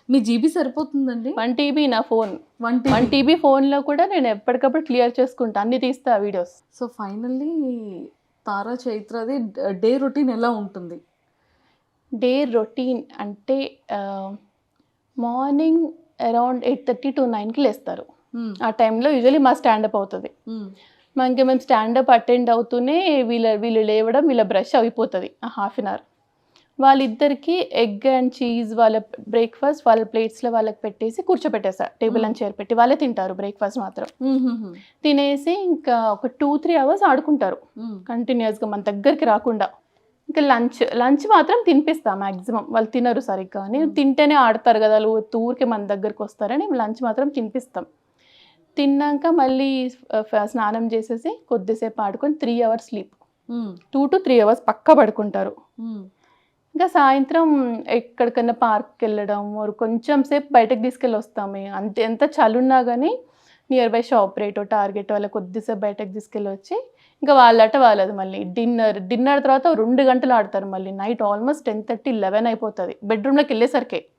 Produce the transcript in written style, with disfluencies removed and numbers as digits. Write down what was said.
మీ GB సరిపోతుందండి? 1 TB నా phone. 1 1 TB. TB ఫోన్‌లో కూడా నేను ఎప్పటికప్పుడు క్లియర్ చేసుకుంటా. అన్ని తీస్తా వీడియోస్. సో, ఫైనల్లీ తారా చైత్రది డే రొటీన్ ఎలా ఉంటుంది? డే రొటీన్ అంటే ఆహ్, మార్నింగ్ అరౌండ్ 8:30-9కి లేస్తారు. హ్మ్. ఆ టైంలో యూజువల్లీ మా స్టాండప్ అవుతది. హ్మ్. మేము స్టాండప్ అటెండ్ అవుతూనే వీళ్ళు లేవడం, వీళ్ళ బ్రష్ అయిపోతది. ఆ హాఫ్ అన్ అవర్. వాళ్ళిద్దరికీ ఎగ్ అండ్ చీజ్ వాళ్ళ బ్రేక్‌ఫాస్ట్ వాళ్ళ ప్లేట్స్‌లో వాళ్ళకి పెట్టేసి కూర్చోపెట్టేసా. టేబుల్ అండ్ చైర్ పెట్టి. వాళ్ళే తింటారు బ్రేక్‌ఫాస్ట్ మాత్రం. హుహుహు. తినేసి ఇంకా ఒక 2-3 అవర్స్ ఆడుకుంటారు. హ్మ్. కంటిన్యూయస్‌గా మన దగ్గరికి రాకుండా. ఇంకా లంచ్ మాత్రం తినిపిస్తా మాక్సిమం. వాళ్ళు తినరు సరిగ్గా అని. తింటేనే ఆడతారు గదా! ఊరికే మన దగ్గరకొస్తారని లంచ్ మాత్రం తినిపిస్తాం. తిన్నాక మళ్ళీ స్నానం చేసేసి కొద్దిసేపు ఆడుకొని 3 అవర్స్ స్లీప్. హ్మ్. 2-3 అవర్స్ పక్కా పడుకుంటారు. హ్మ్. ఇంకా సాయంత్రం ఎక్కడికన్నా పార్క్‌కెళ్ళడం ఆర్ కొంచెం సేపు బయటకి తీసుకెళ్ళొస్తాము. ఎంత చలున్నా గానీ నియర్ బై షాప్ రేటో, టార్గెటో అలా కొద్దిసేపు బయటకి తీసుకెళ్ళొచ్చి, ఇంకా వాళ్ళాట వాళ్ళది మళ్ళీ. డిన్నర్ తర్వాత 2 గంటలు ఆడతారు మళ్ళీ. నైట్ ఆల్‌మోస్ట్ 10:30, 11 అయిపోతది. బెడ్‌రూమ్‌లోకెళ్ళేసరికే.